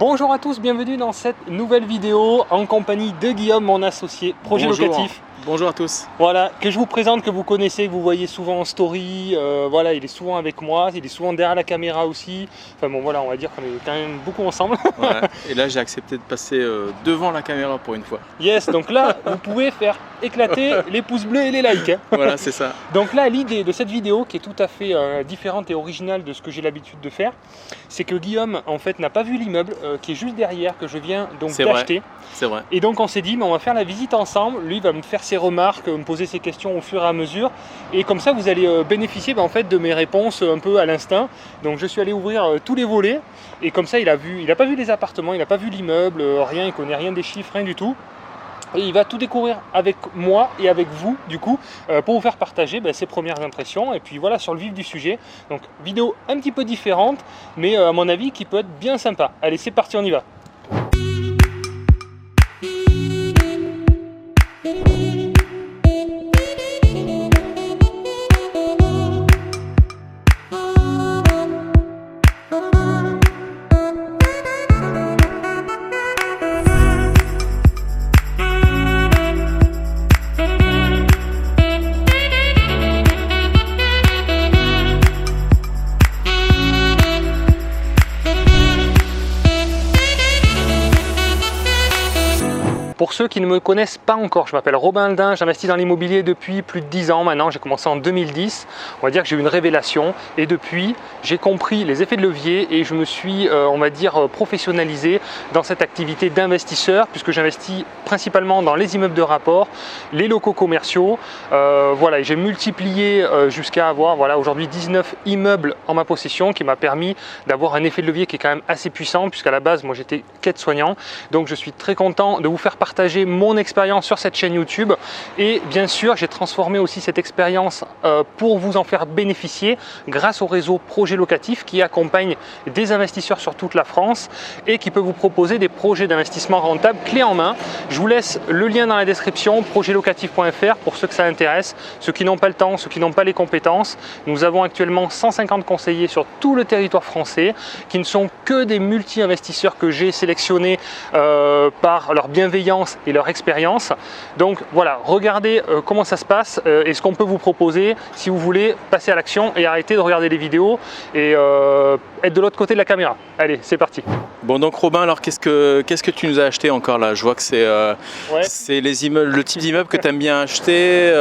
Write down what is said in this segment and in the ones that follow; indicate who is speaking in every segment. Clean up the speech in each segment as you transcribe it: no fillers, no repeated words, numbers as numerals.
Speaker 1: Bonjour à tous, bienvenue dans cette nouvelle vidéo en compagnie de Guillaume, mon associé projet locatif.
Speaker 2: Bonjour à tous.
Speaker 1: Voilà, que je vous présente, que vous connaissez, que vous voyez souvent en story. Voilà, il est souvent avec moi, il est souvent derrière la caméra aussi. Enfin bon, voilà, on va dire qu'on est quand même beaucoup ensemble.
Speaker 2: Ouais. Et là, j'ai accepté de passer devant la caméra pour une fois.
Speaker 1: Yes, donc là, vous pouvez faire éclater les pouces bleus et les likes. Hein.
Speaker 2: Voilà, c'est ça.
Speaker 1: Donc là, l'idée de cette vidéo, qui est tout à fait différente et originale de ce que j'ai l'habitude de faire, c'est que Guillaume, en fait, n'a pas vu l'immeuble qui est juste derrière, que je viens donc d'acheter.
Speaker 2: C'est vrai.
Speaker 1: Et donc on s'est dit, mais on va faire la visite ensemble. Lui va me faire ses remarques, me poser ses questions au fur et à mesure. Et comme ça, vous allez bénéficier en fait, de mes réponses un peu à l'instinct. Donc je suis allé ouvrir tous les volets. Et comme ça, il n'a pas vu les appartements, il n'a pas vu l'immeuble, rien, il connaît rien des chiffres, rien du tout. Et il va tout découvrir avec moi et avec vous, du coup, pour vous faire partager ses premières impressions. Et puis voilà, sur le vif du sujet. Donc, vidéo un petit peu différente, mais à mon avis, qui peut être bien sympa. Allez, c'est parti, on y va. Pour ceux qui ne me connaissent pas encore, je m'appelle Robin Aldin, j'investis dans l'immobilier depuis plus de 10 ans maintenant, j'ai commencé en 2010, on va dire que j'ai eu une révélation et depuis j'ai compris les effets de levier et je me suis, on va dire, professionnalisé dans cette activité d'investisseur puisque j'investis principalement dans les immeubles de rapport, les locaux commerciaux, voilà, et j'ai multiplié jusqu'à avoir aujourd'hui 19 immeubles en ma possession qui m'a permis d'avoir un effet de levier qui est quand même assez puissant puisqu'à la base moi j'étais aide-soignant, donc je suis très content de vous faire partager mon expérience sur cette chaîne YouTube et bien sûr j'ai transformé aussi cette expérience pour vous en faire bénéficier grâce au réseau Projet Locatif qui accompagne des investisseurs sur toute la France et qui peut vous proposer des projets d'investissement rentables clés en main. Je vous laisse le lien dans la description, projetlocatif.fr pour ceux que ça intéresse, ceux qui n'ont pas le temps, ceux qui n'ont pas les compétences. Nous avons actuellement 150 conseillers sur tout le territoire français qui ne sont que des multi-investisseurs que j'ai sélectionnés par leur bienveillance et leur expérience. Donc voilà, regardez comment ça se passe et ce qu'on peut vous proposer si vous voulez passer à l'action et arrêter de regarder les vidéos et être de l'autre côté de la caméra. Allez, c'est parti.
Speaker 2: Bon donc Robin, alors qu'est-ce que tu nous as acheté encore là? Je vois que c'est les immeubles, le type d'immeuble que tu aimes bien acheter,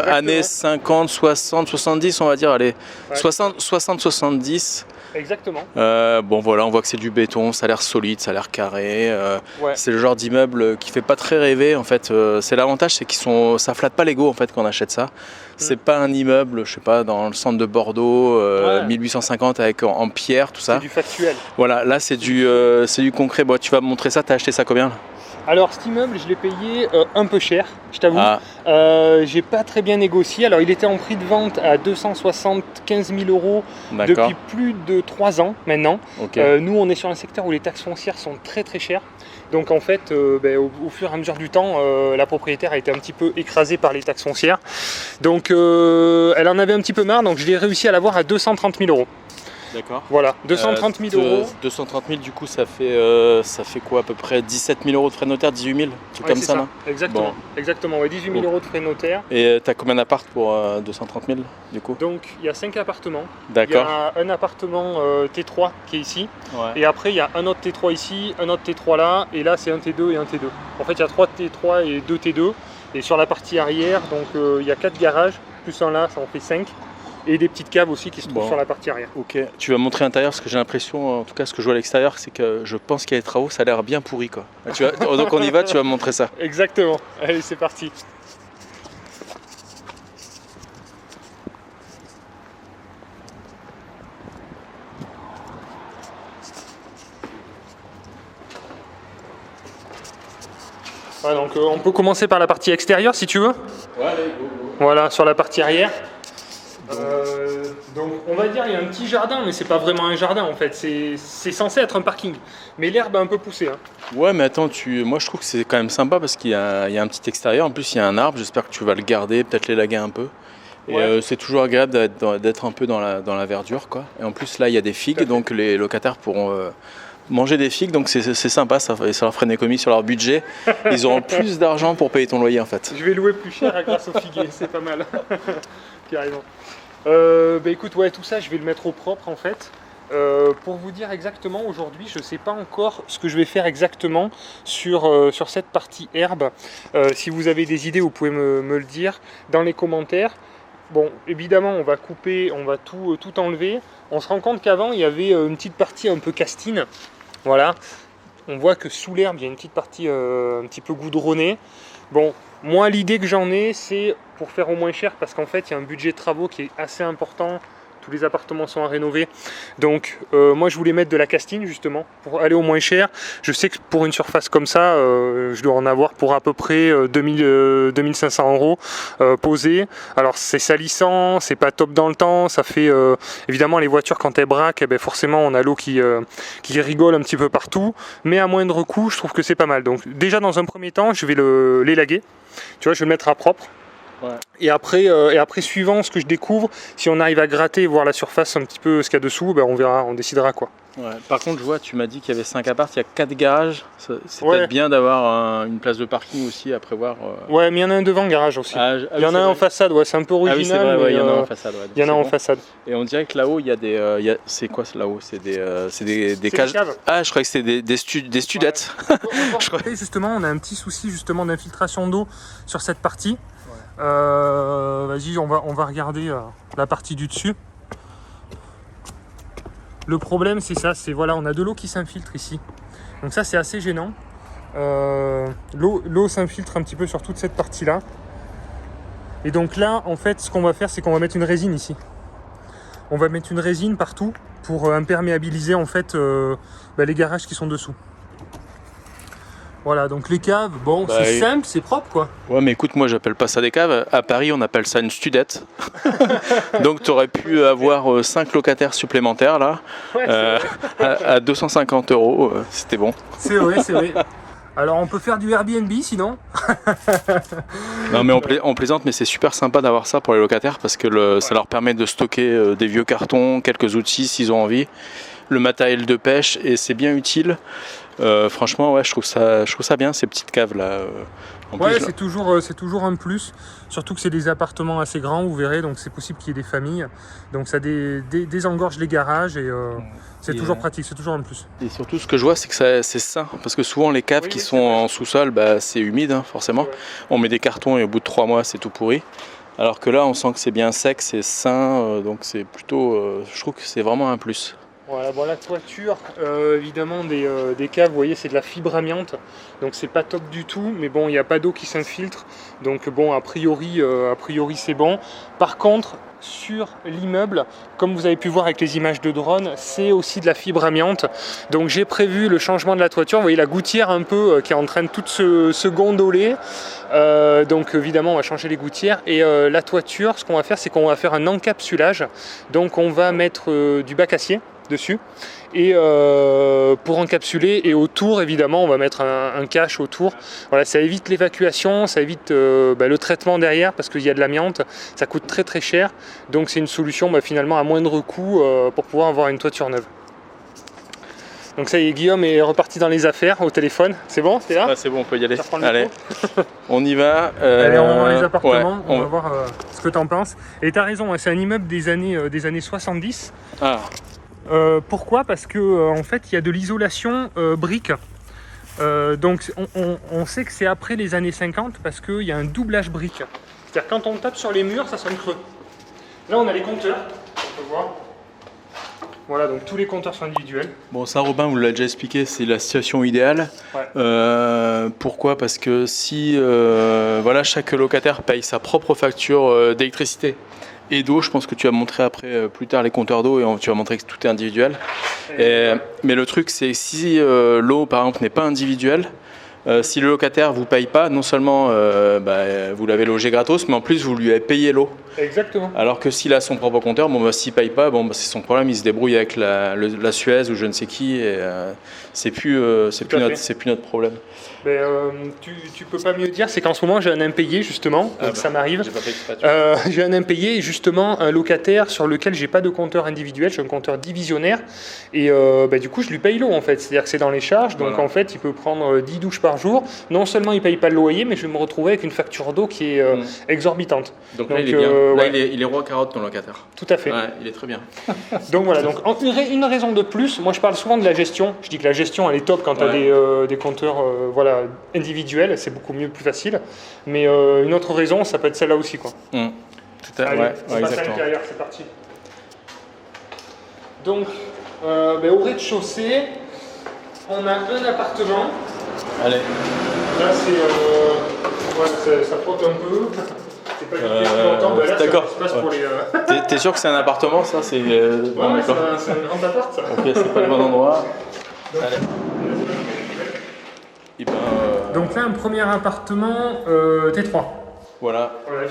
Speaker 2: années 50, 60, 70 on va dire, allez, ouais. 60, 70.
Speaker 1: Exactement.
Speaker 2: Bon voilà, on voit que c'est du béton, ça a l'air solide, ça a l'air carré. Ouais. C'est le genre d'immeuble qui fait pas très rêver en fait. C'est l'avantage, c'est ça flatte pas l'ego en fait quand on achète ça. C'est pas un immeuble, je sais pas, dans le centre de Bordeaux, ouais. 1850 avec en pierre, tout ça.
Speaker 1: C'est du factuel.
Speaker 2: Voilà, là c'est du concret. Bon, tu vas me montrer ça. T'as acheté ça combien là?
Speaker 1: Alors cet immeuble, je l'ai payé un peu cher, je t'avoue. J'ai pas très bien négocié. Alors il était en prix de vente à 275 000 € depuis plus de 3 ans maintenant. Okay. Nous on est sur un secteur où les taxes foncières sont très très chères. Donc en fait, au fur et à mesure du temps, la propriétaire a été un petit peu écrasée par les taxes foncières. Donc elle en avait un petit peu marre, donc je l'ai réussi à l'avoir à 230 000 €.
Speaker 2: D'accord.
Speaker 1: Voilà, 230 000 €.
Speaker 2: 230 000 du coup ça fait quoi à peu près 17 000 € de frais de notaire, 18 000, tout comme ça,
Speaker 1: ça
Speaker 2: non?
Speaker 1: Exactement, bon. Exactement, ouais, 18 000 € de frais de notaire.
Speaker 2: Et tu as combien d'appart pour 230 000 du coup?
Speaker 1: Donc il y a 5 appartements.
Speaker 2: D'accord.
Speaker 1: Il y a un appartement T3 qui est ici,
Speaker 2: ouais.
Speaker 1: Et après il y a un autre T3 ici, un autre T3 là, et là c'est un T2 et un T2. En fait il y a 3 T3 et 2 T2, et sur la partie arrière, donc il y a 4 garages, plus un là, ça en fait 5. Et des petites caves aussi qui se trouvent sur la partie arrière.
Speaker 2: Ok, tu vas montrer l'intérieur parce que j'ai l'impression, en tout cas ce que je vois à l'extérieur, c'est que je pense qu'il y a des travaux, ça a l'air bien pourri quoi. Donc on y va, tu vas me montrer ça.
Speaker 1: Exactement, allez c'est parti. Ouais, donc on peut commencer par la partie extérieure si tu veux.
Speaker 2: Ouais, allez, go.
Speaker 1: Voilà, sur la partie arrière. Donc on va dire il y a un petit jardin, mais c'est pas vraiment un jardin en fait, c'est censé être un parking, mais l'herbe a un peu poussé. Hein.
Speaker 2: Ouais mais attends, moi je trouve que c'est quand même sympa parce qu'il y a un petit extérieur, en plus il y a un arbre, j'espère que tu vas le garder, peut-être l'élaguer un peu. Et ouais. C'est toujours agréable d'être un peu dans la verdure quoi. Et en plus là il y a des figues, donc les locataires pourront manger des figues, donc c'est sympa, ça leur ferait une économie sur leur budget. Ils auront plus d'argent pour payer ton loyer en fait.
Speaker 1: Je vais louer plus cher grâce aux figuiers, c'est pas mal. Carrément. Écoute, ouais, tout ça, je vais le mettre au propre en fait. Pour vous dire exactement, aujourd'hui, je ne sais pas encore ce que je vais faire exactement sur cette partie herbe. Si vous avez des idées, vous pouvez me le dire dans les commentaires. Bon, évidemment, on va couper, on va tout enlever. On se rend compte qu'avant, il y avait une petite partie un peu castine. Voilà. On voit que sous l'herbe, il y a une petite partie un petit peu goudronnée. Bon, moi, l'idée que j'en ai, c'est pour faire au moins cher, parce qu'en fait, il y a un budget de travaux qui est assez important. Tous les appartements sont à rénover. Donc moi je voulais mettre de la castine justement pour aller au moins cher. Je sais que pour une surface comme ça, je dois en avoir pour à peu près 2500 € posés. Alors c'est salissant, c'est pas top dans le temps, ça fait évidemment les voitures quand elles braquent, forcément on a l'eau qui rigole un petit peu partout. Mais à moindre coût, je trouve que c'est pas mal. Donc déjà dans un premier temps, je vais l'élaguer. Tu vois, je vais le mettre à propre. Ouais. Et après, suivant ce que je découvre, si on arrive à gratter et voir la surface un petit peu ce qu'il y a dessous, on verra, on décidera quoi.
Speaker 2: Ouais. Par contre, je vois, tu m'as dit qu'il y avait 5 apparts, il y a 4 garages. C'est peut-être bien d'avoir une place de parking aussi à prévoir.
Speaker 1: Ouais, mais il y en a un devant garage aussi. Il y en a un en façade, ouais, c'est un peu original.
Speaker 2: Ah oui, c'est vrai,
Speaker 1: mais
Speaker 2: il y en a en façade. Ouais,
Speaker 1: il y en a en façade.
Speaker 2: Et on dirait que là-haut, il y a des. C'est quoi là-haut? C'est des cages. Ah, je croyais que c'était des studettes.
Speaker 1: Ouais. Justement, on a un petit souci justement d'infiltration d'eau sur cette partie. Vas-y, on va regarder la partie du dessus. Le problème c'est ça, voilà, on a de l'eau qui s'infiltre ici. Donc ça c'est assez gênant. L'eau s'infiltre un petit peu sur toute cette partie là. Et donc là en fait ce qu'on va faire c'est qu'on va mettre une résine ici. On va mettre une résine partout pour imperméabiliser en fait les garages qui sont dessous. Voilà, donc les caves, bon, c'est simple, c'est propre quoi.
Speaker 2: Ouais, mais écoute, moi j'appelle pas ça des caves. À Paris, on appelle ça une studette. Donc tu aurais pu avoir 5 locataires supplémentaires là, à 250 €. C'était bon.
Speaker 1: C'est vrai, c'est vrai. Alors on peut faire du Airbnb sinon.
Speaker 2: Non mais on plaisante, mais c'est super sympa d'avoir ça pour les locataires parce que ça leur permet de stocker des vieux cartons, quelques outils s'ils ont envie, le matériel de pêche, et c'est bien utile. Franchement, ouais, je trouve ça bien, ces petites caves là.
Speaker 1: C'est toujours un plus, surtout que c'est des appartements assez grands, vous verrez, donc c'est possible qu'il y ait des familles, donc ça désengorge les garages et c'est toujours pratique, c'est toujours un plus. Et
Speaker 2: surtout ce que je vois c'est que c'est sain, parce que souvent les caves qui sont en sous-sol, c'est humide forcément, on met des cartons et au bout de 3 mois c'est tout pourri, alors que là on sent que c'est bien sec, c'est sain, donc c'est plutôt, je trouve que c'est vraiment un plus.
Speaker 1: Voilà, bon, la toiture, évidemment des caves, vous voyez, c'est de la fibre amiante, donc c'est pas top du tout, mais bon, il n'y a pas d'eau qui s'infiltre, donc bon, a priori c'est bon. Par contre, sur l'immeuble, comme vous avez pu voir avec les images de drone, c'est aussi de la fibre amiante, donc j'ai prévu le changement de la toiture. Vous voyez la gouttière un peu qui est en train de tout se gondoler, donc évidemment on va changer les gouttières, et la toiture, ce qu'on va faire, c'est qu'on va faire un encapsulage, donc on va mettre du bac acier dessus et pour encapsuler, et autour évidemment on va mettre un cache autour. Voilà, ça évite l'évacuation, ça évite le traitement derrière parce qu'il y a de l'amiante, ça coûte très très cher, donc c'est une solution finalement à moindre coût pour pouvoir avoir une toiture neuve. Donc ça y est, Guillaume est reparti dans les affaires au téléphone. C'est bon, c'est là?
Speaker 2: Ah, c'est bon, on peut y aller. Allez, on y va.
Speaker 1: Allez, on va voir les appartements, on va voir ce que tu en penses. Et tu as raison, c'est un immeuble des années 70.
Speaker 2: Ah.
Speaker 1: Pourquoi? Parce que en fait il y a de l'isolation brique, donc on sait que c'est après les années 50 parce qu'il y a un doublage brique, c'est-à-dire quand on tape sur les murs ça sonne creux. Là on a les compteurs, on peut voir, voilà, donc tous les compteurs sont individuels. Bon,
Speaker 2: ça Robin vous l'a déjà expliqué, c'est la situation idéale. Ouais. Pourquoi? Parce que si chaque locataire paye sa propre facture d'électricité et d'eau, je pense que tu vas montrer après plus tard les compteurs d'eau et tu vas montrer que tout est individuel. Mais le truc c'est si l'eau par exemple n'est pas individuelle, si le locataire vous paye pas, non seulement vous l'avez logé gratos, mais en plus vous lui avez payé l'eau.
Speaker 1: Exactement.
Speaker 2: Alors que s'il a son propre compteur, bon, bah, s'il ne paye pas, bon, bah, c'est son problème, il se débrouille avec la Suez ou je ne sais qui, et c'est plus notre problème.
Speaker 1: Mais, tu peux pas mieux dire, c'est qu'en ce moment j'ai un impayé justement, donc ça m'arrive. J'ai un impayé et justement un locataire sur lequel j'ai pas de compteur individuel, j'ai un compteur divisionnaire et du coup je lui paye l'eau en fait, c'est-à-dire que c'est dans les charges, donc en fait il peut prendre 10 douches par jour. Non seulement il paye pas le loyer, mais je vais me retrouver avec une facture d'eau qui est exorbitante.
Speaker 2: Donc là il est bien, là il est roi carotte ton locataire.
Speaker 1: Tout à fait.
Speaker 2: Ouais, il est très bien.
Speaker 1: Donc voilà, donc une raison de plus, moi je parle souvent de la gestion, je dis que la gestion elle est top quand tu as des compteurs individuels, c'est beaucoup mieux, plus facile, mais une autre raison ça peut être celle-là aussi quoi.
Speaker 2: Tout à fait.
Speaker 1: Allez, on passe à l'intérieur, c'est parti. Donc au rez-de-chaussée, on a un appartement.
Speaker 2: Allez.
Speaker 1: Là ça frotte un peu. C'est pas du tout longtemps, là
Speaker 2: d'accord.
Speaker 1: Ça se passe pour les...
Speaker 2: T'es sûr que c'est un appartement ça? C'est
Speaker 1: c'est un grand appart ça.
Speaker 2: Ok, c'est pas le bon endroit.
Speaker 1: Donc,
Speaker 2: allez.
Speaker 1: Donc là un premier appartement T3.
Speaker 2: Voilà.
Speaker 1: Voilà, T3.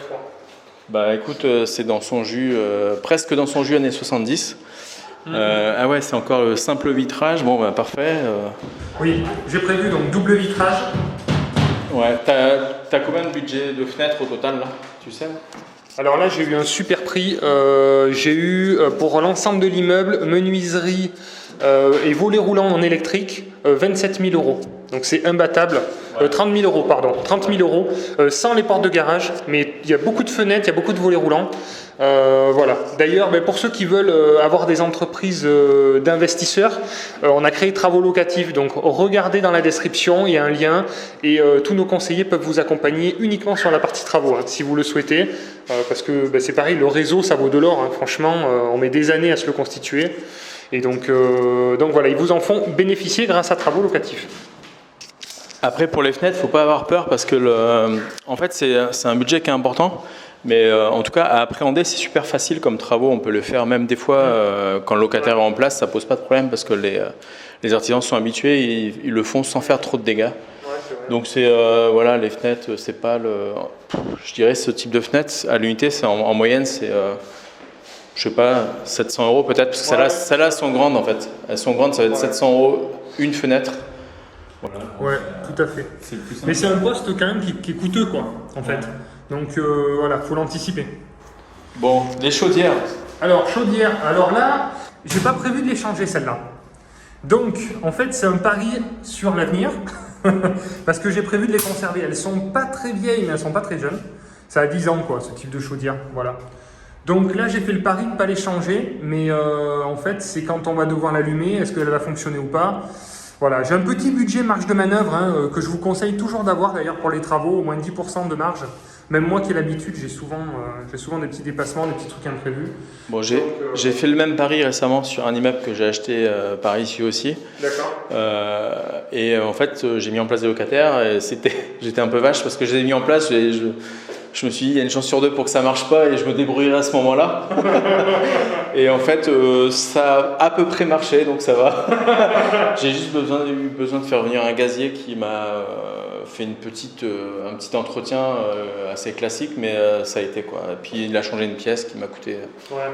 Speaker 2: Bah écoute, c'est dans son jus, presque dans son jus années 70. Ah ouais, c'est encore le simple vitrage. Bon, bah parfait.
Speaker 1: Oui, j'ai prévu donc double vitrage.
Speaker 2: Ouais, t'as combien de budget de fenêtres au total là? Tu sais?
Speaker 1: Alors là, j'ai eu un super prix. J'ai eu pour l'ensemble de l'immeuble, menuiserie et volets roulants en électrique, 27 000 €. Donc c'est imbattable. 30 000 €, pardon. 30 000 € sans les portes de garage. Mais il y a beaucoup de fenêtres, il y a beaucoup de volets roulants. Voilà. D'ailleurs, pour ceux qui veulent avoir des entreprises d'investisseurs, on a créé Travaux Locatifs. Donc regardez dans la description, il y a un lien. Et tous nos conseillers peuvent vous accompagner uniquement sur la partie travaux, si vous le souhaitez. Parce que c'est pareil, le réseau, ça vaut de l'or. Franchement, on met des années à se le constituer. Et donc voilà, ils vous en font bénéficier grâce à Travaux Locatifs.
Speaker 2: Après, pour les fenêtres, il ne faut pas avoir peur parce que en fait, c'est un budget qui est important. Mais en tout cas, à appréhender, c'est super facile comme travaux. On peut le faire même des fois quand le locataire est en place, ça ne pose pas de problème parce que les artisans sont habitués, ils le font sans faire trop de dégâts. Donc voilà, les fenêtres, c'est pas je dirais ce type de fenêtre à l'unité, c'est en moyenne, c'est je sais pas, 700 € peut-être, parce que celles-là sont grandes en fait. Elles sont grandes, ça va être 700 € une fenêtre. Voilà.
Speaker 1: Ouais, tout à fait. Mais c'est un poste quand même qui est coûteux quoi, en fait. Donc voilà, faut l'anticiper.
Speaker 2: Bon, les chaudières.
Speaker 1: Alors chaudière, alors là, j'ai pas prévu de les changer celle-là. Donc en fait c'est un pari sur l'avenir, parce que j'ai prévu de les conserver. Elles sont pas très vieilles, mais elles sont pas très jeunes. Ça a 10 ans quoi, ce type de chaudière, voilà. Donc là j'ai fait le pari de ne pas les changer, mais en fait c'est quand on va devoir l'allumer, est-ce qu'elle va fonctionner ou pas. Voilà, j'ai un petit budget marge de manœuvre que je vous conseille toujours d'avoir d'ailleurs pour les travaux, au moins 10% de marge. Même moi qui ai l'habitude, j'ai souvent des petits dépassements, des petits trucs imprévus. Bon,
Speaker 2: j'ai fait le même pari récemment sur un immeuble que j'ai acheté par ici aussi.
Speaker 1: D'accord.
Speaker 2: Et en fait, j'ai mis en place des locataires et j'étais un peu vache parce que je les ai mis en place. Je me suis dit, il y a une chance sur deux pour que ça marche pas et je me débrouillerai à ce moment-là. Et en fait, ça a à peu près marché, donc ça va. J'ai juste eu besoin de faire venir un gazier qui m'a fait un petit entretien assez classique, mais ça a été quoi. Et puis il a changé une pièce qui m'a coûté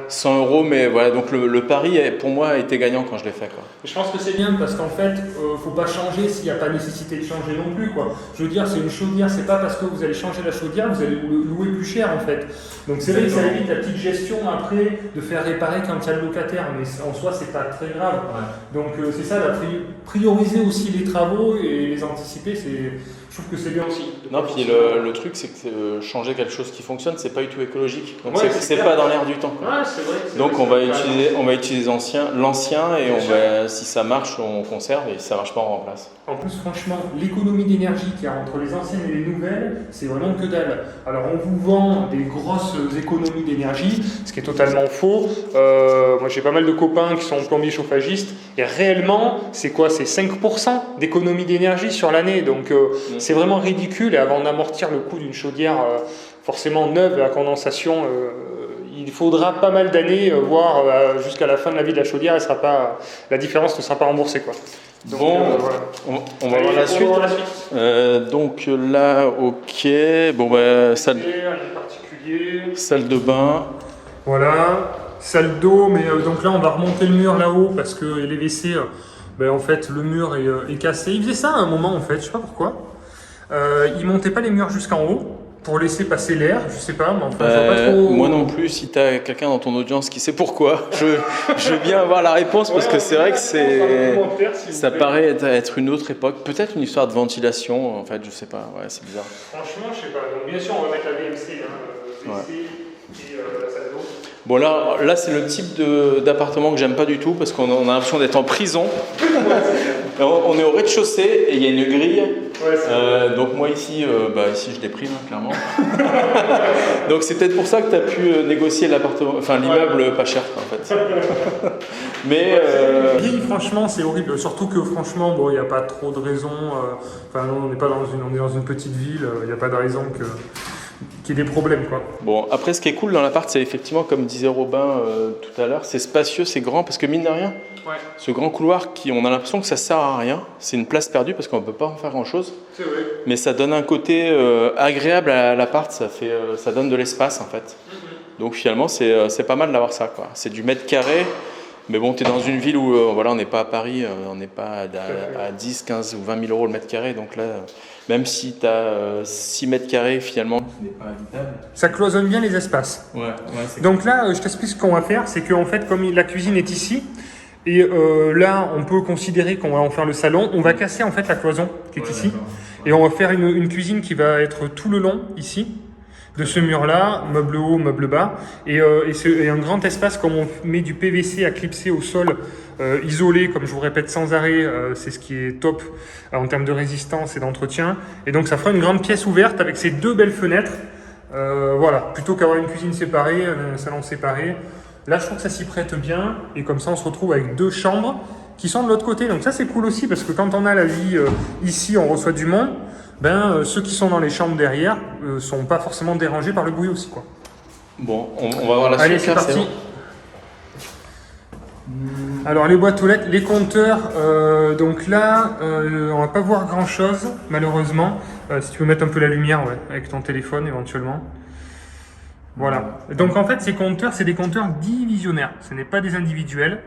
Speaker 2: 100 €, mais voilà, donc le pari pour moi a été gagnant quand je l'ai fait quoi.
Speaker 1: Je pense que c'est bien parce qu'en fait, faut pas changer s'il n'y a pas nécessité de changer non plus quoi. Je veux dire, c'est une chaudière, c'est pas parce que vous allez changer la chaudière, vous allez louer plus cher en fait. Donc c'est vrai que ça évite la petite gestion après de faire réparer quand il y a le locataire, mais en soi c'est pas très grave. Donc c'est ça, prioriser aussi les travaux et les anticiper, je trouve que c'est bien aussi.
Speaker 2: Non, puis le truc c'est que changer quelque chose qui fonctionne, c'est pas du tout écologique. Donc c'est pas dans l'air du temps.
Speaker 1: Ouais, c'est vrai.
Speaker 2: Donc on va utiliser l'ancien et si ça marche, on conserve et si ça marche pas, on remplace.
Speaker 1: En plus, franchement, l'économie d'énergie qu'il y a entre les anciennes et les nouvelles, c'est vraiment que dalle. Alors, on vous vend des grosses économies d'énergie, ce qui est totalement faux. Moi, j'ai pas mal de copains qui sont plombiers chauffagistes, et réellement, c'est quoi? C'est 5% d'économie d'énergie sur l'année. Donc, c'est vraiment ridicule. Et avant d'amortir le coût d'une chaudière forcément neuve à condensation, il faudra pas mal d'années, voire jusqu'à la fin de la vie de la chaudière, la différence ne sera pas remboursée, quoi. Donc,
Speaker 2: voilà. On va voir la suite. Donc là, ok. Bon, ça.
Speaker 1: Elle est particulière. l'évier.
Speaker 2: Salle de bain.
Speaker 1: Voilà, salle d'eau, mais donc là on va remonter le mur là-haut parce que les WC, en fait le mur est cassé. Il faisait ça à un moment en fait, je sais pas pourquoi. Il montait pas les murs jusqu'en haut pour laisser passer l'air, je sais pas, mais enfin je vois pas trop.
Speaker 2: Moi non plus, si tu as quelqu'un dans ton audience qui sait pourquoi, je veux bien avoir la réponse parce que c'est vrai que ça paraît être une autre époque, peut-être une histoire de ventilation en fait, je sais pas, ouais, c'est bizarre.
Speaker 1: Franchement, je sais pas, donc bien sûr on va mettre la VMC, WC et la salle d'eau.
Speaker 2: Bon là c'est le type d'appartement que j'aime pas du tout parce qu'on a l'impression d'être en prison. On est au rez-de-chaussée et il y a une grille. Ouais, donc moi ici je déprime clairement. Donc c'est peut-être pour ça que tu as pu négocier l'immeuble pas cher en fait. Mais
Speaker 1: franchement c'est horrible, surtout que franchement il n'y a pas trop de raison. On n'est pas on est dans une petite ville, il n'y a pas de raison qu'il y ait des problèmes quoi.
Speaker 2: Bon après ce qui est cool dans l'appart c'est effectivement comme disait Robin tout à l'heure, c'est spacieux, c'est grand parce que mine de rien, ce grand couloir on a l'impression que ça sert à rien, c'est une place perdue parce qu'on ne peut pas en faire grand chose.
Speaker 1: C'est vrai.
Speaker 2: Mais ça donne un côté agréable à l'appart, ça donne de l'espace en fait. Donc finalement c'est pas mal d'avoir ça quoi. C'est du mètre carré. Mais bon, tu es dans une ville où on n'est pas à Paris, on n'est pas à 10, 15 ou 20 000 euros le mètre carré. Donc là, même si tu as 6 mètres carrés, finalement, ce n'est pas habitable.
Speaker 1: Ça cloisonne bien les espaces.
Speaker 2: Ouais,
Speaker 1: donc là, je t'explique ce qu'on va faire. C'est qu'en fait, comme la cuisine est ici, et là, on peut considérer qu'on va en faire le salon, on va casser en fait la cloison qui est ici. Et on va faire une cuisine qui va être tout le long ici. De ce mur-là, meuble haut, meuble bas, et un grand espace comme on met du PVC à clipser au sol, isolé, comme je vous répète sans arrêt, c'est ce qui est top en termes de résistance et d'entretien. Et donc ça fera une grande pièce ouverte avec ces deux belles fenêtres, plutôt qu'avoir une cuisine séparée, un salon séparé. Là, je trouve que ça s'y prête bien, et comme ça, on se retrouve avec deux chambres qui sont de l'autre côté. Donc ça, c'est cool aussi, parce que quand on a la vie ici, on reçoit du monde. Ceux qui sont dans les chambres derrière sont pas forcément dérangés par le bruit aussi quoi.
Speaker 2: Bon, on va voir la suite.
Speaker 1: Allez, c'est parti. Alors les boîtes aux lettres, les compteurs, donc là on va pas voir grand chose malheureusement. Si tu peux mettre un peu la lumière avec ton téléphone éventuellement. Voilà. Donc en fait ces compteurs, c'est des compteurs divisionnaires, ce n'est pas des individuels.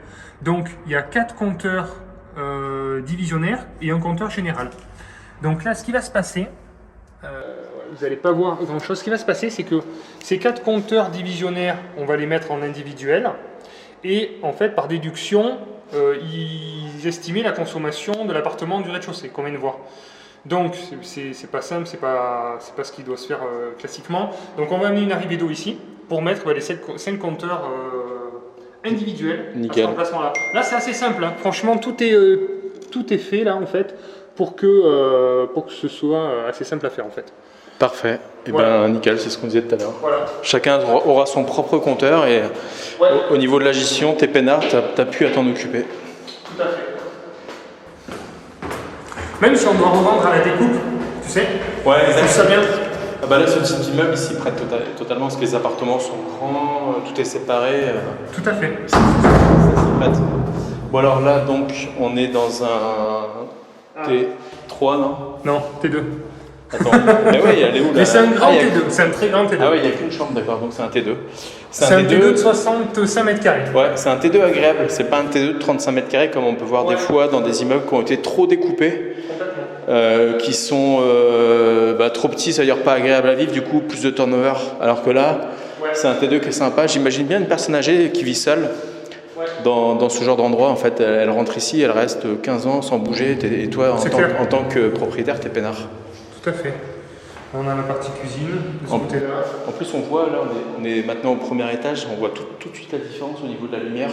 Speaker 1: Donc il y a 4 compteurs divisionnaires et un compteur général. Donc là, ce qui va se passer, vous n'allez pas voir grand-chose. Ce qui va se passer, c'est que ces 4 compteurs divisionnaires, on va les mettre en individuel. Et en fait, par déduction, ils estimaient la consommation de l'appartement du rez-de-chaussée, qu'on vient de voir. Donc, c'est pas simple, c'est pas ce qui doit se faire classiquement. Donc, on va amener une arrivée d'eau ici pour mettre les 5 compteurs individuels.
Speaker 2: Nickel.
Speaker 1: À cet emplacement-là. Là, c'est assez simple. Hein. Franchement, tout est fait là, en fait. Pour que ce soit assez simple à faire en fait.
Speaker 2: Parfait. Et nickel, c'est ce qu'on disait tout à l'heure.
Speaker 1: Voilà.
Speaker 2: Chacun aura son propre compteur et au niveau de la gestion, t'es peinard, t'as pu à t'en occuper.
Speaker 1: Tout à fait. Même si on doit revendre à la découpe, tu sais.
Speaker 2: Ouais, exactement.
Speaker 1: Ça bien.
Speaker 2: Là, ce type d'immeuble ici prête totalement parce que les appartements sont grands, tout est séparé.
Speaker 1: Tout à fait.
Speaker 2: Ça s'y prête. Bon alors là, donc, on est dans un T3, non?
Speaker 1: Non, T2.
Speaker 2: Attends, mais ouais, elle est où là?
Speaker 1: Mais c'est un grand T2, c'est un très grand T2.
Speaker 2: Ah ouais, il n'y a qu'une chambre, d'accord, donc c'est un T2.
Speaker 1: C'est un T2 de 65 mètres carrés.
Speaker 2: Ouais, c'est un T2 agréable, c'est pas un T2 de 35 mètres carrés comme on peut voir des fois dans des immeubles qui ont été trop découpés, qui sont trop petits, ça veut dire pas agréable à vivre, du coup plus de turnover. Alors que là, c'est un T2 qui est sympa. J'imagine bien une personne âgée qui vit seule. Dans ce genre d'endroit, en fait, elle rentre ici, elle reste 15 ans sans bouger, et toi, en tant que propriétaire, t'es peinard.
Speaker 1: Tout à fait. On a la partie cuisine, de ce côté-là.
Speaker 2: En plus, on voit, là, on est maintenant au premier étage, on voit tout de suite la différence au niveau de la lumière.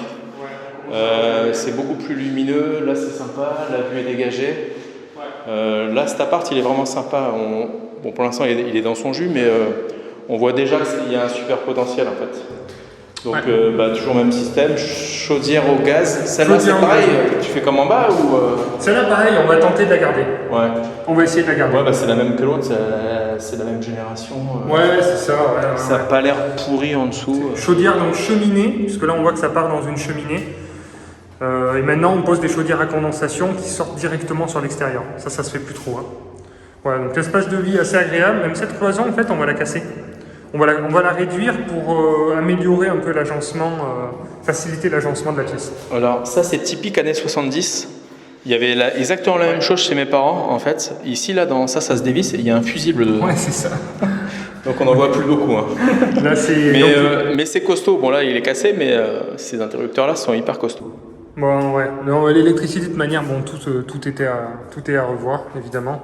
Speaker 2: C'est beaucoup plus lumineux, là c'est sympa, la vue est dégagée. Là, cet appart, il est vraiment sympa. Pour l'instant, il est dans son jus, mais on voit déjà qu'il y a un super potentiel, en fait. Donc toujours même système, chaudière au gaz. Celle-là c'est pareil, tu fais comme en bas ou
Speaker 1: Celle-là pareil, on va tenter de la garder.
Speaker 2: Ouais.
Speaker 1: On va essayer de la garder.
Speaker 2: Ouais, c'est la même que l'autre, c'est la même génération.
Speaker 1: Ouais, c'est ça.
Speaker 2: Ça n'a pas l'air pourri en dessous.
Speaker 1: Chaudière donc cheminée, puisque là on voit que ça part dans une cheminée. Et maintenant on pose des chaudières à condensation qui sortent directement sur l'extérieur. Ça se fait plus trop. Hein. Voilà, donc l'espace de vie assez agréable. Même cette cloison en fait on va la casser. on va la réduire pour améliorer un peu l'agencement, faciliter l'agencement de la pièce.
Speaker 2: Alors ça c'est typique années 70. Il y avait exactement la même chose chez mes parents en fait. Ici là dans ça se dévisse et il y a un fusible dedans.
Speaker 1: Ouais, c'est ça.
Speaker 2: Donc on n'en voit plus beaucoup. Hein.
Speaker 1: Là,
Speaker 2: mais c'est costaud. Bon là il est cassé, mais ces interrupteurs là sont hyper costauds.
Speaker 1: Bon ouais. Non, l'électricité de toute manière, bon tout est à revoir évidemment.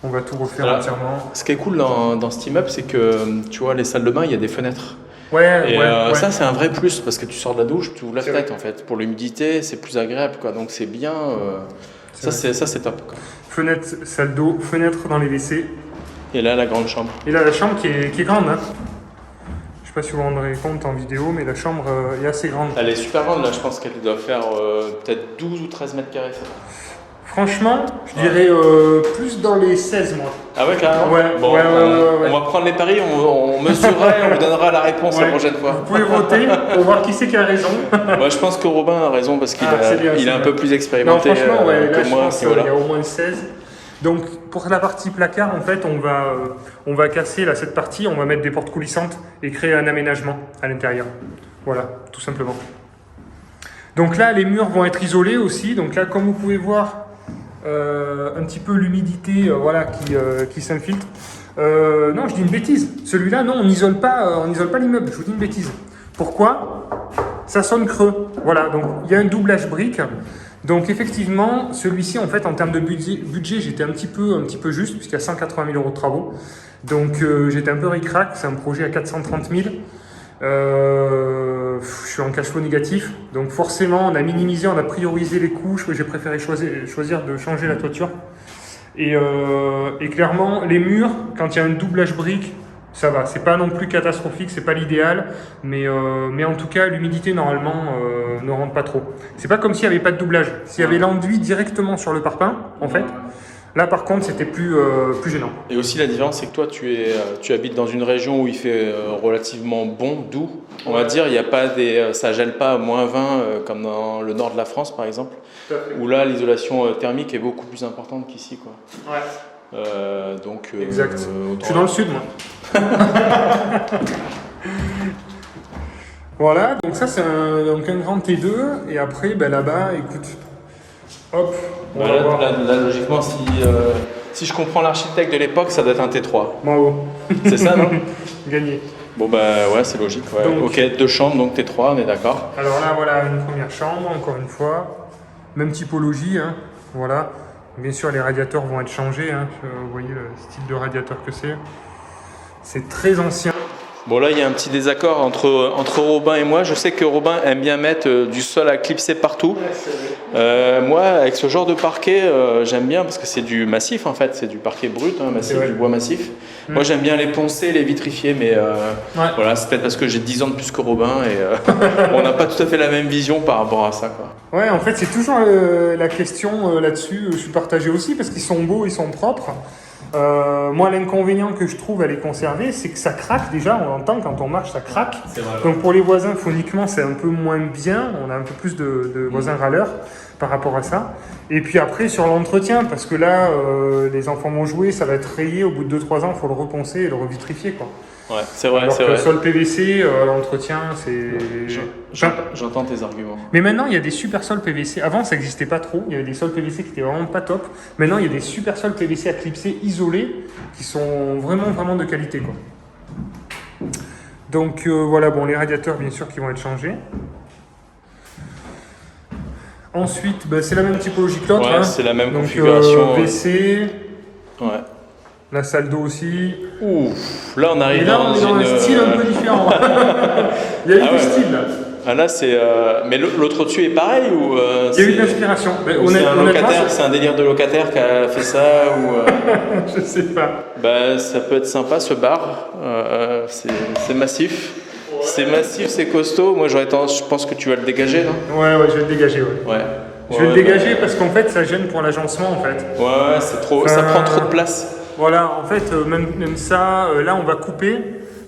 Speaker 1: On va tout refaire entièrement.
Speaker 2: Ce qui est cool dans cet immeuble, c'est que tu vois les salles de bain, il y a des fenêtres.
Speaker 1: Ouais.
Speaker 2: Ça c'est un vrai plus parce que tu sors de la douche, tu ouvres la fenêtre en fait. Pour l'humidité, c'est plus agréable quoi. Donc c'est bien. Ça c'est top. Quoi.
Speaker 1: Fenêtre, salle d'eau, fenêtre dans les WC.
Speaker 2: Et là la grande chambre.
Speaker 1: Et là la chambre qui est grande. Hein. Je sais pas si vous vous rendrez compte en vidéo, mais la chambre est assez grande.
Speaker 2: Elle est super grande là. Je pense qu'elle doit faire peut-être 12 ou 13 mètres carrés. Ça.
Speaker 1: Franchement, je dirais plus dans les 16 mois.
Speaker 2: Ah ouais, carrément.
Speaker 1: Bon,
Speaker 2: on va prendre les paris, on mesurera et on vous donnera la réponse la prochaine fois.
Speaker 1: Vous pouvez voter pour voir qui c'est qui a raison.
Speaker 2: Moi, je pense que Robin a raison parce qu'il est un peu plus expérimenté
Speaker 1: non, franchement, là,
Speaker 2: que moi.
Speaker 1: Il y a au moins 16. Donc, pour la partie placard, en fait, on va casser là, cette partie, on va mettre des portes coulissantes et créer un aménagement à l'intérieur. Voilà, tout simplement. Donc là, les murs vont être isolés aussi. Donc là, comme vous pouvez voir, un petit peu l'humidité qui s'infiltre. Non, je dis une bêtise. Celui-là, non, on n'isole pas l'immeuble. Je vous dis une bêtise. Pourquoi? Ça sonne creux. Voilà, donc il y a un doublage brique. Donc effectivement, celui-ci, en fait, en termes de budget, j'étais un petit peu juste, puisqu'il y a 180 000 euros de travaux. Donc j'étais un peu ric-rac. C'est un projet à 430 000. Je suis en cash flow négatif, donc forcément on a minimisé, on a priorisé les coûts. J'ai préféré choisir de changer la toiture et clairement les murs, quand il y a un doublage brique, ça va, c'est pas non plus catastrophique, c'est pas l'idéal, mais en tout cas l'humidité normalement ne rentre pas trop. C'est pas comme s'il n'y avait pas de doublage, s'il y avait l'enduit directement sur le parpaing en fait. Là, par contre, c'était plus gênant.
Speaker 2: Et aussi, la différence, c'est que toi, tu habites dans une région où il fait relativement bon, doux. On va dire, il y a pas ça gèle pas à moins 20 comme dans le nord de la France, par exemple. Où là, l'isolation thermique est beaucoup plus importante qu'ici, quoi.
Speaker 1: Ouais.
Speaker 2: Donc.
Speaker 1: Exact. Je suis dans le sud, moi. Voilà. Donc ça, c'est un grand T2. Et après, là-bas, écoute. Hop.
Speaker 2: Là, logiquement, si je comprends l'architecte de l'époque, ça doit être un T3.
Speaker 1: Bravo.
Speaker 2: C'est ça, non?
Speaker 1: Gagné.
Speaker 2: Bon, ouais, c'est logique. Ouais. Donc, ok, 2 chambres, donc T3, on est d'accord.
Speaker 1: Alors là, voilà, une première chambre, encore une fois. Même typologie, hein. Voilà. Bien sûr, les radiateurs vont être changés. Hein. Vous voyez le style de radiateur que c'est. C'est très ancien.
Speaker 2: Bon là il y a un petit désaccord entre Robin et moi. Je sais que Robin aime bien mettre du sol à clipser partout. Moi avec ce genre de parquet j'aime bien parce que c'est du massif en fait, c'est du parquet brut, hein, massif, du bois massif. Moi j'aime bien les poncer, les vitrifier, mais voilà, c'est peut-être parce que j'ai 10 ans de plus que Robin et on n'a pas tout à fait la même vision par rapport à ça, quoi.
Speaker 1: Ouais, en fait c'est toujours la question là-dessus, je suis partagé aussi parce qu'ils sont beaux, ils sont propres. Moi, l'inconvénient que je trouve à les conserver, c'est que ça craque déjà, on l'entend quand on marche, ça craque. Donc pour les voisins, phoniquement, c'est un peu moins bien, on a un peu plus de voisins râleurs par rapport à ça. Et puis après, sur l'entretien, parce que là, les enfants vont jouer, ça va être rayé, au bout de 2-3 ans, il faut le reponcer et le revitrifier, quoi.
Speaker 2: Ouais, c'est vrai.
Speaker 1: Alors que le sol PVC, l'entretien, c'est...
Speaker 2: J'entends tes arguments.
Speaker 1: Mais maintenant, il y a des super sols PVC. Avant, ça n'existait pas trop. Il y avait des sols PVC qui étaient vraiment pas top. Maintenant, il y a des super sols PVC à clipser isolés qui sont vraiment de qualité, quoi. Donc voilà, bon, les radiateurs, bien sûr, qui vont être changés. Ensuite, c'est la même typologie que l'autre.
Speaker 2: Ouais, c'est la même configuration.
Speaker 1: WC.
Speaker 2: Ouais.
Speaker 1: La salle d'eau aussi.
Speaker 2: Ouf, là on arrive
Speaker 1: dans un style un peu différent. Il y a eu du style là.
Speaker 2: Ah là c'est. Mais l'autre dessus est pareil ou
Speaker 1: il y a eu de l'inspiration.
Speaker 2: C'est un délire de locataire qui a fait ça ou.
Speaker 1: Je sais pas.
Speaker 2: Ça peut être sympa ce bar. C'est massif. C'est massif, c'est costaud. Moi j'aurais tendance, je pense que tu vas le dégager, non?
Speaker 1: Ouais, je vais le dégager, ouais. Je vais le dégager parce qu'en fait ça gêne pour l'agencement en fait.
Speaker 2: Ouais, c'est trop. Ça prend trop de place.
Speaker 1: Voilà, en fait, même ça, là, on va couper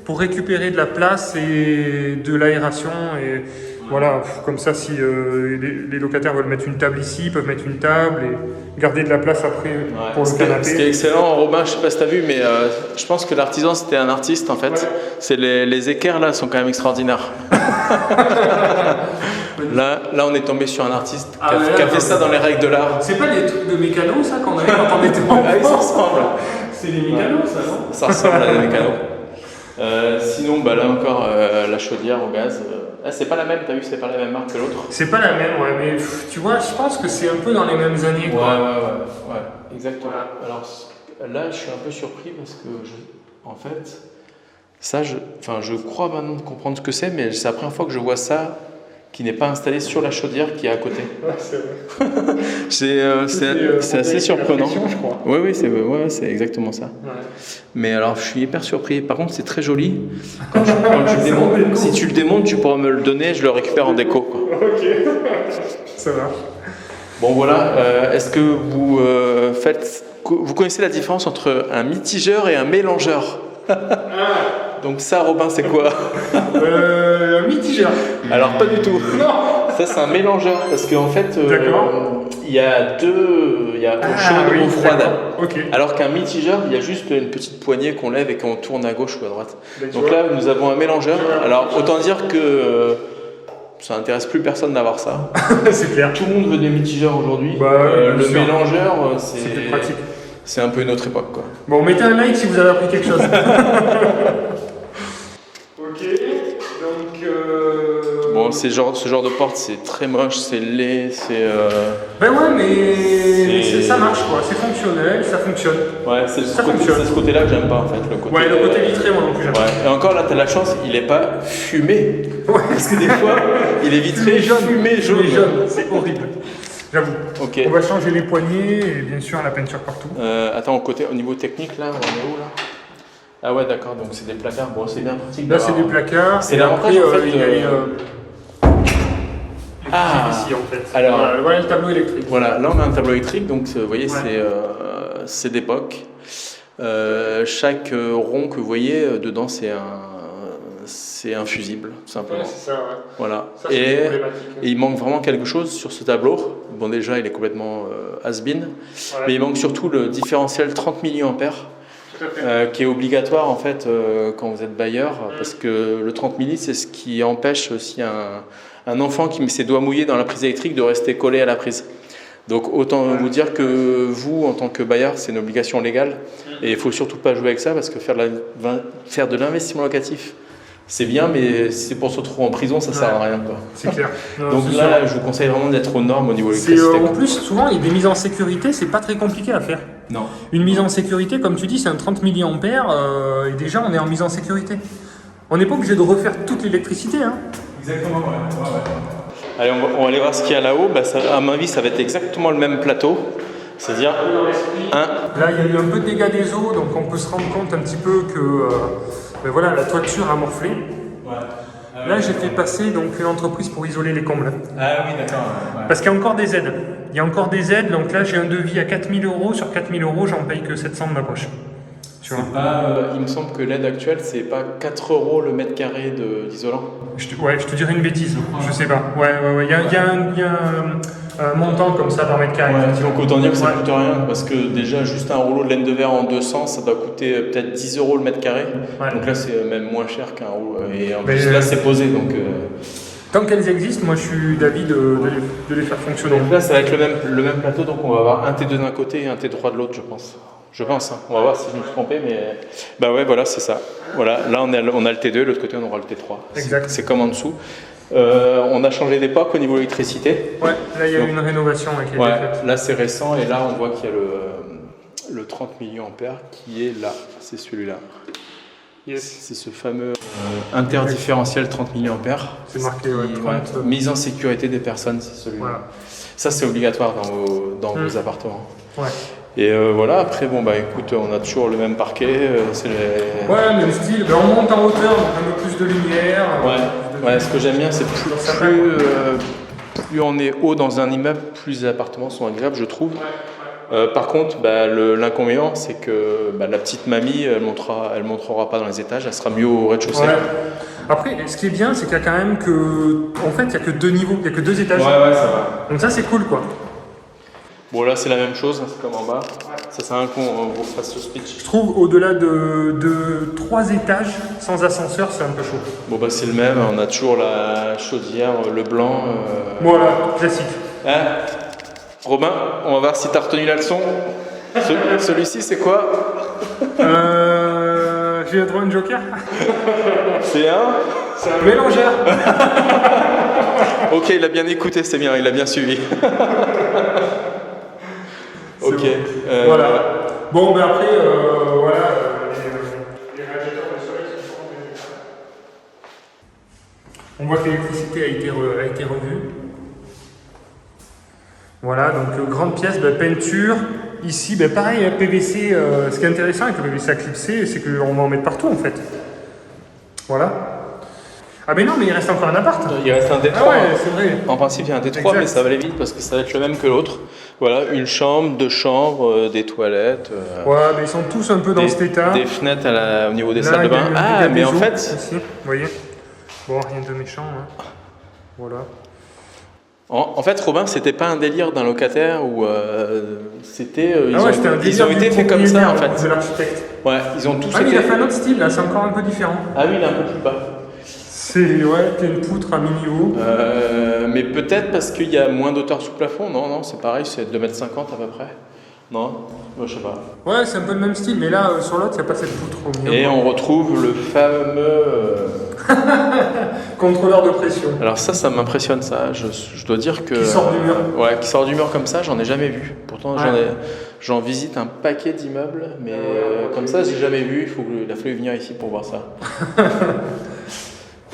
Speaker 1: pour récupérer de la place et de l'aération. Et Voilà, comme ça, si les locataires veulent mettre une table ici, ils peuvent mettre une table et garder de la place après pour le canapé.
Speaker 2: Ce qui est excellent, Robin, je sais pas si tu as vu, mais je pense que l'artisan c'était un artiste en fait. Ouais. C'est les équerres là sont quand même extraordinaires. là, on est tombé sur un artiste qui a fait ça dans les règles de l'art.
Speaker 1: C'est pas des trucs de mécano ça qu'on avait quand on était enfant?
Speaker 2: Ah oui, ça ressemble.
Speaker 1: C'est des mécanos ça, non?
Speaker 2: Ça ressemble à des mécanos. Sinon, là encore, la chaudière au gaz. C'est pas la même, t'as vu, c'est pas la même marque que l'autre.
Speaker 1: C'est pas la même, ouais, mais tu vois, je pense que c'est un peu dans les mêmes années. Quoi.
Speaker 2: Ouais, exactement. Voilà. Alors là, je suis un peu surpris parce que, en fait, ça, je crois maintenant comprendre ce que c'est, mais c'est la première fois que je vois ça qui n'est pas installé sur la chaudière qui est à côté.
Speaker 1: Ouais, c'est
Speaker 2: vrai. c'est assez surprenant.
Speaker 1: Je crois.
Speaker 2: Oui, c'est exactement ça. Ouais. Mais alors, je suis hyper surpris. Par contre, c'est très joli. Quand tu le démontes, si tu le démontes, tu pourras me le donner, je le récupère en déco. Quoi.
Speaker 1: Ok, ça va.
Speaker 2: Bon, voilà. Est-ce que vous connaissez la différence entre un mitigeur et un mélangeur? Donc ça, Robin, c'est quoi?
Speaker 1: Un mitigeur.
Speaker 2: Alors pas du tout.
Speaker 1: Non.
Speaker 2: Ça, c'est un mélangeur parce qu'en fait, il y a eau chaude et eau froide.
Speaker 1: Okay.
Speaker 2: Alors qu'un mitigeur, il y a juste une petite poignée qu'on lève et qu'on tourne à gauche ou à droite. Donc là, nous avons un mélangeur. Alors autant dire que ça n'intéresse plus personne d'avoir ça.
Speaker 1: C'est clair.
Speaker 2: Tout le monde veut des mitigeurs aujourd'hui. Le mélangeur, c'est
Speaker 1: plus pratique.
Speaker 2: C'est un peu une autre époque, quoi.
Speaker 1: Bon, mettez un like si vous avez appris quelque chose. Ok, donc...
Speaker 2: Bon, ce genre de porte, c'est très moche, c'est laid, c'est...
Speaker 1: Ben ouais, mais ça marche, quoi. C'est fonctionnel, ça fonctionne.
Speaker 2: Ouais, c'est ce côté-là que j'aime pas, en fait. Le
Speaker 1: côté vitré, moi non plus, j'aime pas.
Speaker 2: Et encore, là, t'as la chance, il est pas fumé.
Speaker 1: Ouais.
Speaker 2: Parce que des fois, il est vitré, fumé jaune.
Speaker 1: C'est horrible. J'avoue.
Speaker 2: Okay.
Speaker 1: On va changer les poignées et bien sûr la peinture partout.
Speaker 2: Attends, au niveau technique, là, on est où, là? Ah ouais, d'accord, donc c'est des placards. Bon, c'est bien pratique.
Speaker 1: Là, c'est des placards.
Speaker 2: C'est l'avantage, en fait.
Speaker 1: Il y a ici, en fait.
Speaker 2: Alors,
Speaker 1: voilà le tableau électrique.
Speaker 2: Voilà, là, on a un tableau électrique, donc vous voyez, c'est d'époque. Chaque rond que vous voyez, dedans, c'est un fusible, tout simplement.
Speaker 1: Ouais, c'est ça, ouais.
Speaker 2: Voilà.
Speaker 1: Ça,
Speaker 2: et il manque vraiment quelque chose sur ce tableau. Bon, déjà, il est complètement has-been, mais il manque surtout le différentiel 30 mA. Qui est obligatoire en fait quand vous êtes bailleur, parce que le 30 milli c'est ce qui empêche aussi un enfant qui met ses doigts mouillés dans la prise électrique de rester collé à la prise. Donc autant vous dire que vous, en tant que bailleur, c'est une obligation légale et il ne faut surtout pas jouer avec ça, parce que faire de l'investissement locatif, c'est bien, mais si c'est pour se retrouver en prison, ça sert à rien, quoi.
Speaker 1: C'est clair. Non,
Speaker 2: donc là, je vous conseille vraiment d'être aux normes au niveau électricité.
Speaker 1: En plus, souvent, il y a des mises en sécurité, c'est pas très compliqué à faire.
Speaker 2: Non.
Speaker 1: Une mise en sécurité, comme tu dis, c'est un 30 mA, et déjà, on est en mise en sécurité. On n'est pas obligé de refaire toute l'électricité. Hein.
Speaker 2: Exactement, ouais. Allez, on va aller voir ce qu'il y a là-haut. À mon avis, ça va être exactement le même plateau. C'est-à-dire
Speaker 1: Là, il y a eu un peu de dégâts des eaux, donc on peut se rendre compte un petit peu que voilà, la toiture a morflé. Ouais. Là, j'ai fait passer donc une entreprise pour isoler les combles.
Speaker 2: Ah oui, d'accord. Ouais.
Speaker 1: Parce qu'il y a encore des aides. Il y a encore des aides, donc là, j'ai un devis à 4 000 €. Sur 4 000 €, j'en paye que 700 de ma poche.
Speaker 2: Il me semble que l'aide actuelle, c'est pas 4 € le mètre carré d'isolant.
Speaker 1: Je te dirais une bêtise, je sais pas. Ouais. Il y a un montant comme ça par mètre carré.
Speaker 2: Ouais, donc autant dire que ça coûte rien, parce que déjà, juste un rouleau de laine de verre en 200, ça doit coûter peut-être 10 € le mètre carré. Ouais. Donc là, c'est même moins cher qu'un rouleau. Et en plus, là, c'est posé. Donc,
Speaker 1: tant qu'elles existent, moi, je suis d'avis de les faire fonctionner.
Speaker 2: Donc là, ça va être le même plateau, donc on va avoir un T2 d'un côté et un T3 de l'autre, je pense. On va voir si je me suis trompé, mais bah ouais, voilà, c'est ça. Voilà, là on a le T2, de l'autre côté on aura le T3.
Speaker 1: Exact.
Speaker 2: C'est comme en dessous. On a changé d'époque au niveau électricité.
Speaker 1: Ouais, là il y a eu une rénovation qui a été faite.
Speaker 2: Là c'est récent, et là on voit qu'il y a le 30 mA qui est là, c'est celui-là.
Speaker 1: Yes.
Speaker 2: C'est ce fameux interdifférentiel 30 mA.
Speaker 1: C'est marqué,
Speaker 2: mise en sécurité des personnes, c'est celui-là. Voilà. Ça c'est obligatoire dans vos appartements. Ouais. Et voilà, après, écoute, on a toujours le même parquet.
Speaker 1: Ouais, mais le style, on monte en hauteur, donc un peu plus de lumière.
Speaker 2: Ouais, ce que j'aime bien, c'est plus on est haut dans un immeuble, plus les appartements sont agréables, je trouve. Par contre, l'inconvénient, c'est que la petite mamie, elle montrera pas dans les étages, elle sera mieux au rez-de-chaussée.
Speaker 1: Après, ce qui est bien, c'est qu'il y a quand même en fait, il n'y a que 2 niveaux, il n'y a que 2 étages.
Speaker 2: Ouais, ça va.
Speaker 1: Donc ça, c'est cool, quoi.
Speaker 2: Bon, là, c'est la même chose, c'est comme en bas. Ça sert à rien qu'on vous fasse ce speech.
Speaker 1: Je trouve, au-delà de 3 étages, sans ascenseur, c'est un peu chaud.
Speaker 2: Bon, bah, c'est le même. On a toujours la chaudière, le blanc.
Speaker 1: Voilà, classique.
Speaker 2: Hein Robin, on va voir si t'as retenu la leçon. Celui-ci, c'est quoi?
Speaker 1: J'ai le droit à un joker.
Speaker 2: C'est un
Speaker 1: mélangeur.
Speaker 2: Ok, il a bien écouté, c'est bien, il a bien suivi. Ok.
Speaker 1: Bon. Voilà. Bon, ben après, voilà, les radiateurs de soleil sont on voit que l'électricité a été revue. Voilà, donc grande pièce, peinture. Ici, pareil, PVC. Ce qui est intéressant avec le PVC à clipser, c'est qu'on va en mettre partout en fait. Voilà. Ah mais non, mais il reste encore un appart.
Speaker 2: Il reste un D3.
Speaker 1: Ah ouais, c'est vrai.
Speaker 2: En principe, il y a un D3,
Speaker 1: Exact.
Speaker 2: mais ça va aller vite parce que ça va être le même que l'autre. Voilà, une chambre, 2 chambres, des toilettes.
Speaker 1: Ouais, mais ils sont tous un peu dans cet état.
Speaker 2: Des fenêtres au niveau des
Speaker 1: Là,
Speaker 2: salles de bain.
Speaker 1: il y a
Speaker 2: Ah,
Speaker 1: des
Speaker 2: mais en
Speaker 1: eaux
Speaker 2: fait.
Speaker 1: Ici, vous voyez. Bon, rien de méchant. Hein. Voilà.
Speaker 2: En fait, Robin, c'était pas un délire d'un locataire ou c'était.
Speaker 1: C'était un délire
Speaker 2: ils ont été faits comme ça en fait.
Speaker 1: De l'architecte.
Speaker 2: Ouais, ils ont tous
Speaker 1: Ah oui,
Speaker 2: été.
Speaker 1: il a fait un autre style là, c'est encore un peu différent.
Speaker 2: Ah oui, il est un peu plus bas.
Speaker 1: C'est une poutre à mi-niveau.
Speaker 2: Mais peut-être parce qu'il y a moins d'auteur sous plafond. Non, c'est pareil, c'est 2,50 m à peu près. Non, moi je sais pas.
Speaker 1: Ouais, c'est un peu le même style, mais là sur l'autre, il n'y a pas cette poutre au milieu.
Speaker 2: Et on retrouve le fameux.
Speaker 1: Contrôleur de pression.
Speaker 2: Alors ça m'impressionne ça. Je dois dire que.
Speaker 1: Qui sort du mur.
Speaker 2: Ouais, qui sort du mur comme ça, j'en ai jamais vu. Pourtant,
Speaker 1: Ouais.
Speaker 2: j'en visite un paquet d'immeubles, mais comme ça, j'ai jamais vu. Il a fallu venir ici pour voir ça.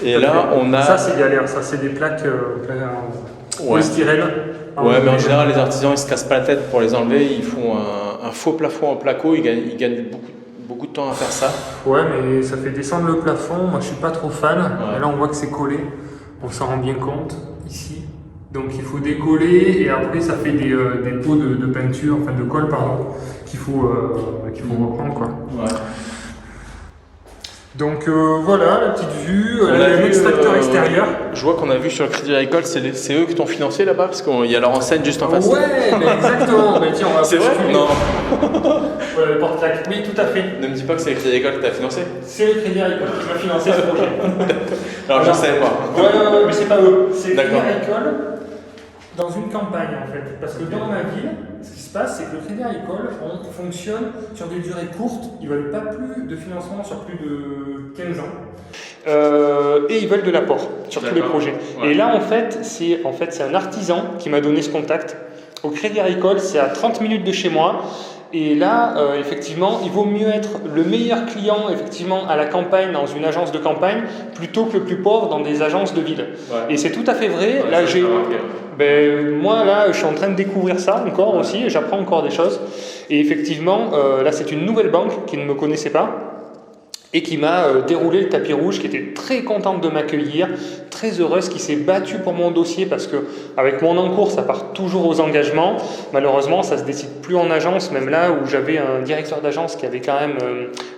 Speaker 2: Et là, on a.
Speaker 1: Ça, c'est galère. Ça, c'est des plaques en polystyrène.
Speaker 2: Ouais, mais en général, les artisans, ils se cassent pas la tête pour les enlever. Ils font un faux plafond en placo. Ils gagnent beaucoup de temps à faire ça.
Speaker 1: Ouais, mais ça fait descendre le plafond. Moi, je suis pas trop fan.
Speaker 2: Ouais.
Speaker 1: Et là, on voit que c'est collé. On s'en rend bien compte ici. Donc, il faut décoller et après, ça fait des pots de peinture, enfin de colle, pardon, qu'il faut reprendre, quoi.
Speaker 2: Ouais.
Speaker 1: Donc voilà, la petite vue, l'extracteur extérieur.
Speaker 2: Je vois qu'on a vu sur le Crédit Agricole, c'est eux qui t'ont financé là-bas parce qu'il y a leur enseigne juste en face.
Speaker 1: Ouais, mais exactement. Mais tiens, on va
Speaker 2: C'est vrai? Non.
Speaker 1: Voilà, le porte-claque. Oui, tout à fait.
Speaker 2: Ne me dis pas que c'est le Crédit Agricole qui t'a financé.
Speaker 1: C'est le Crédit Agricole qui m'a financé ce projet.
Speaker 2: Alors je ne savais pas.
Speaker 1: Ouais, mais c'est pas eux. C'est le Crédit
Speaker 2: D'accord.
Speaker 1: Agricole dans une campagne en fait. Parce que dans ma ville, ce qui se passe, c'est que le Crédit Agricole fonctionne sur des durées courtes. Ils veulent pas plus de financement sur plus de 15 ans. Et ils veulent de l'apport sur tous les projets. Ouais. Et là, en fait, c'est un artisan qui m'a donné ce contact. Au Crédit Agricole, c'est à 30 minutes de chez moi. Et là, effectivement, il vaut mieux être le meilleur client effectivement, à la campagne, dans une agence de campagne, plutôt que le plus pauvre dans des agences de ville. Ouais. Et c'est tout à fait vrai. Ouais, là, moi, là, je suis en train de découvrir ça encore aussi. J'apprends encore des choses. Et effectivement, là, c'est une nouvelle banque qui ne me connaissait pas et qui m'a déroulé le tapis rouge, qui était très contente de m'accueillir, très heureuse, qui s'est battue pour mon dossier parce que avec mon encours, ça part toujours aux engagements. Malheureusement, ça se décide plus en agence, même là où j'avais un directeur d'agence qui avait quand même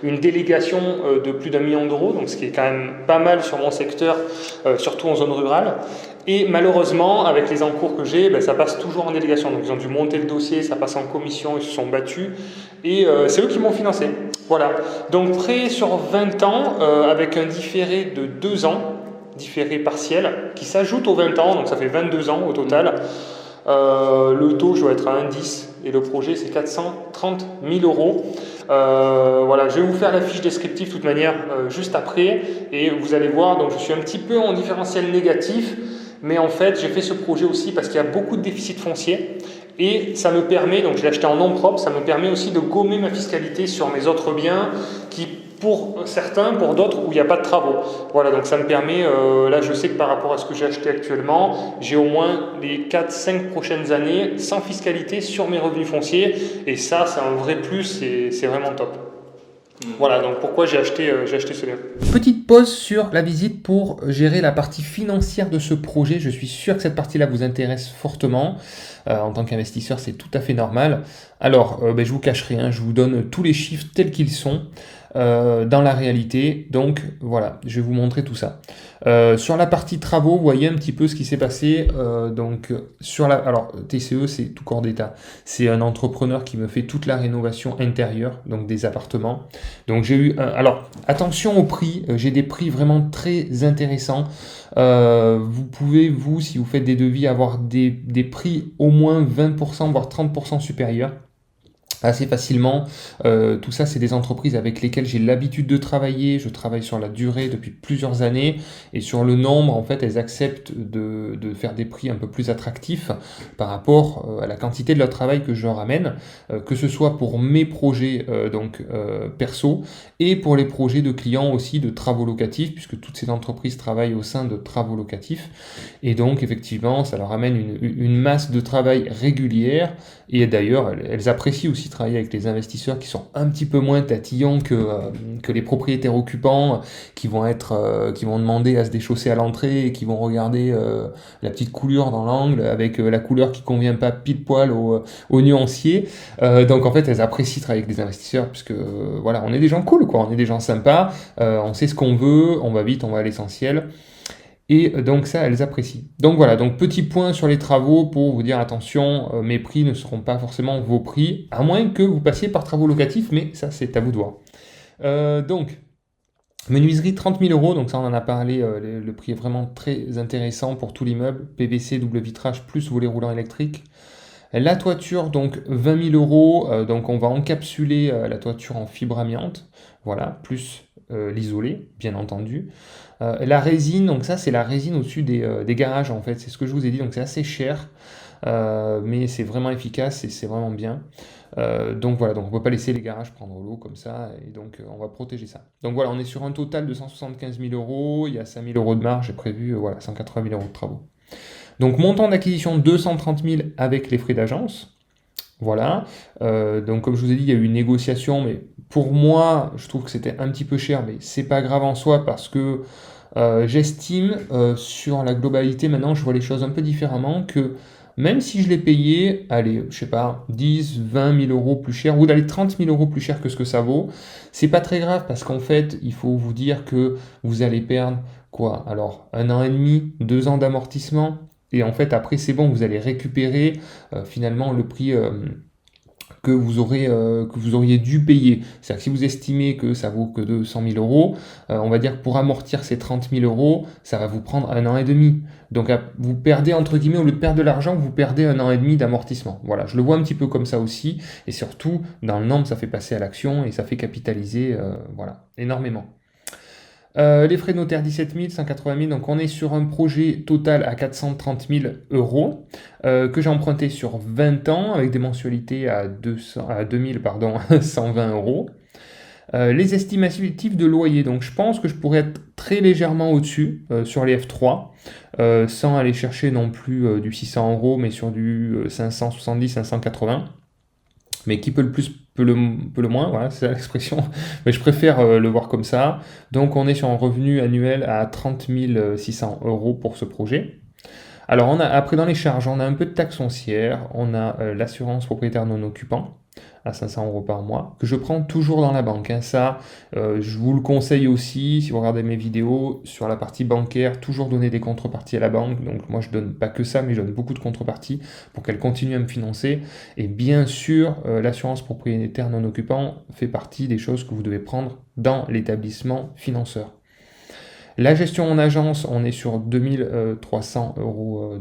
Speaker 1: une délégation de plus d'1 million d'euros, donc ce qui est quand même pas mal sur mon secteur, surtout en zone rurale. Et malheureusement, avec les encours que j'ai, ça passe toujours en délégation. Donc ils ont dû monter le dossier, ça passe en commission, ils se sont battus. Et c'est eux qui m'ont financé. Voilà. Donc prêt sur 20 ans, avec un différé de 2 ans, différé partiel, qui s'ajoute aux 20 ans, donc ça fait 22 ans au total. Le taux, je dois être à 1,10 et le projet, c'est 430 000 euros. Voilà, je vais vous faire la fiche descriptive de toute manière juste après. Et vous allez voir, donc je suis un petit peu en différentiel négatif. Mais en fait, j'ai fait ce projet aussi parce qu'il y a beaucoup de déficit foncier et ça me permet, donc je l'ai acheté en nom propre, ça me permet aussi de gommer ma fiscalité sur mes autres biens qui, pour certains, pour d'autres, où il n'y a pas de travaux. Voilà, donc ça me permet, là je sais que par rapport à ce que j'ai acheté actuellement, j'ai au moins les 4-5 prochaines années sans fiscalité sur mes revenus fonciers et ça, c'est un vrai plus et c'est vraiment top. Voilà, donc pourquoi j'ai acheté celui-là. Petite pause sur la visite pour gérer la partie financière de ce projet. Je suis sûr que cette partie-là vous intéresse fortement. En tant qu'investisseur, c'est tout à fait normal. Alors, je vous cache rien, je vous donne tous les chiffres tels qu'ils sont.
Speaker 3: dans la réalité. Donc voilà, je vais vous montrer tout ça. Sur la partie travaux, vous voyez un petit peu ce qui s'est passé. Alors TCE, c'est tout corps d'État. C'est un entrepreneur qui me fait toute la rénovation intérieure, donc des appartements. Donc j'ai eu alors attention au prix, j'ai des prix vraiment très intéressants. Vous pouvez, si vous faites des devis, avoir des prix au moins 20%, voire 30% supérieurs assez facilement. Tout ça, c'est des entreprises avec lesquelles j'ai l'habitude de travailler. Je travaille sur la durée depuis plusieurs années et sur le nombre, en fait, elles acceptent de faire des prix un peu plus attractifs par rapport à la quantité de leur travail que je leur amène, que ce soit pour mes projets perso et pour les projets de clients aussi de travaux locatifs, puisque toutes ces entreprises travaillent au sein de travaux locatifs. Et donc, effectivement, ça leur amène une masse de travail régulière. Et d'ailleurs, elles apprécient aussi travailler avec les investisseurs qui sont un petit peu moins tatillons que les propriétaires occupants, qui vont demander à se déchausser à l'entrée et qui vont regarder la petite coulure dans l'angle avec la couleur qui convient pas pile poil au nuancier. Donc en fait, elles apprécient travailler avec des investisseurs puisque voilà, on est des gens cool, quoi, on est des gens sympas, on sait ce qu'on veut, on va vite, on va à l'essentiel. Et donc ça, elles apprécient. Donc voilà, donc petit point sur les travaux pour vous dire attention, mes prix ne seront pas forcément vos prix, à moins que vous passiez par travaux locatifs, mais ça c'est à vous de voir. Donc, menuiserie 30 000 euros, donc ça on en a parlé, le prix est vraiment très intéressant pour tout l'immeuble, PVC, double vitrage, plus volet roulant électrique. La toiture, donc 20 000 euros, donc on va encapsuler la toiture en fibre amiante, voilà, plus l'isolé, bien entendu. La résine, donc ça c'est la résine au-dessus des garages en fait, c'est ce que je vous ai dit, donc c'est assez cher, mais c'est vraiment efficace et c'est vraiment bien. Donc voilà, donc on ne peut pas laisser les garages prendre l'eau comme ça, et donc on va protéger ça. Donc voilà, on est sur un total de 175 000 euros, il y a 5 000 euros de marge, j'ai prévu 180 000 euros de travaux. Donc montant d'acquisition 230 000 avec les frais d'agence. Voilà, donc comme je vous ai dit, il y a eu une négociation, mais pour moi, je trouve que c'était un petit peu cher, mais c'est pas grave en soi parce que j'estime sur la globalité, maintenant je vois les choses un peu différemment, que même si je l'ai payé, allez, je sais pas, 10, 20 000 euros plus cher, ou d'aller 30 000 euros plus cher que ce que ça vaut, c'est pas très grave parce qu'en fait, il faut vous dire que vous allez perdre quoi? Alors, 1 an et demi, 2 ans d'amortissement, et en fait, après, c'est bon, vous allez récupérer finalement le prix que vous auriez dû payer. C'est-à-dire que si vous estimez que ça vaut que 200 000 euros, on va dire que pour amortir ces 30 000 euros, ça va vous prendre 1 an et demi. Donc vous perdez, entre guillemets, au lieu de perdre de l'argent, vous perdez 1 an et demi d'amortissement. Voilà, je le vois un petit peu comme ça aussi. Et surtout, dans le nombre, ça fait passer à l'action et ça fait capitaliser énormément. Les frais de notaire 17 180 000, donc on est sur un projet total à 430 000 euros que j'ai emprunté sur 20 ans avec des mensualités à 120 euros. Les estimatifs de loyer, donc je pense que je pourrais être très légèrement au-dessus sur les F3 sans aller chercher non plus du 600 euros mais sur du 570, 580. Mais qui peut le plus, peut le moins, voilà, c'est l'expression. Mais je préfère le voir comme ça. Donc on est sur un revenu annuel à 30 600 euros pour ce projet. Alors après dans les charges, on a un peu de taxe foncière, on a l'assurance propriétaire non occupant à 500 euros par mois, que je prends toujours dans la banque. Hein. Ça, je vous le conseille aussi, si vous regardez mes vidéos, sur la partie bancaire, toujours donner des contreparties à la banque. Donc moi, je donne pas que ça, mais je donne beaucoup de contreparties pour qu'elle continue à me financer. Et bien sûr, l'assurance propriétaire non occupant fait partie des choses que vous devez prendre dans l'établissement financeur. La gestion en agence, on est sur 2300 euros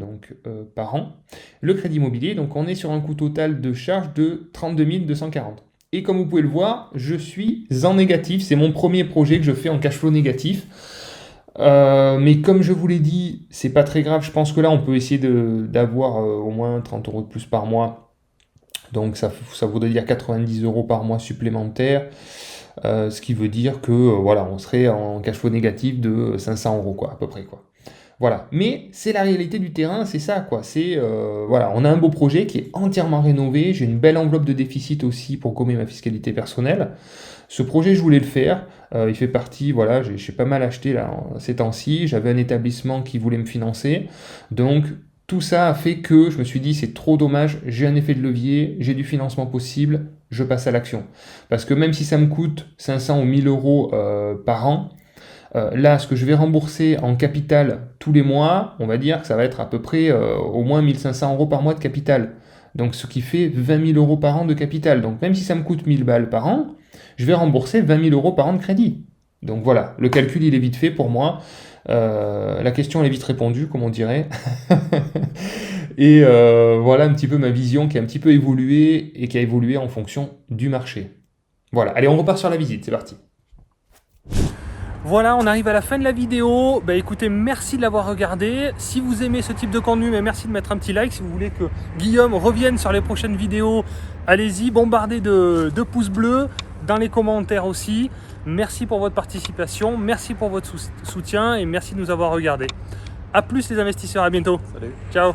Speaker 3: par an. Le crédit immobilier, donc on est sur un coût total de charge de 32 240. Et comme vous pouvez le voir, je suis en négatif. C'est mon premier projet que je fais en cash flow négatif. Mais comme je vous l'ai dit, c'est pas très grave. Je pense que là, on peut essayer d'avoir au moins 30 euros de plus par mois. Donc ça voudrait dire 90 euros par mois supplémentaires. Ce qui veut dire que on serait en cash flow négatif de 500 euros quoi, à peu près quoi. Voilà, mais c'est la réalité du terrain, c'est ça quoi. C'est on a un beau projet qui est entièrement rénové. J'ai une belle enveloppe de déficit aussi pour gommer ma fiscalité personnelle. Ce projet, je voulais le faire. Il fait partie, j'ai pas mal acheté là ces temps-ci. J'avais un établissement qui voulait me financer, donc tout ça a fait que je me suis dit c'est trop dommage, j'ai un effet de levier, j'ai du financement possible, je passe à l'action. Parce que même si ça me coûte 500 ou 1000 euros par an, là, ce que je vais rembourser en capital tous les mois, on va dire que ça va être à peu près au moins 1500 euros par mois de capital. Donc, ce qui fait 20 000 euros par an de capital. Donc, même si ça me coûte 1000 balles par an, je vais rembourser 20 000 euros par an de crédit. Donc, voilà, le calcul, il est vite fait pour moi. La question, elle est vite répondue, comme on dirait. Et voilà un petit peu ma vision qui a un petit peu évolué et qui a évolué en fonction du marché. Voilà, allez, on repart sur la visite, c'est parti.
Speaker 1: Voilà, on arrive à la fin de la vidéo. Bah écoutez, merci de l'avoir regardé. Si vous aimez ce type de contenu, mais merci de mettre un petit like. Si vous voulez que Guillaume revienne sur les prochaines vidéos, allez-y, bombardez de pouces bleus, dans les commentaires aussi. Merci pour votre participation, merci pour votre soutien et merci de nous avoir regardés. A plus les investisseurs, à bientôt.
Speaker 2: Salut.
Speaker 1: Ciao.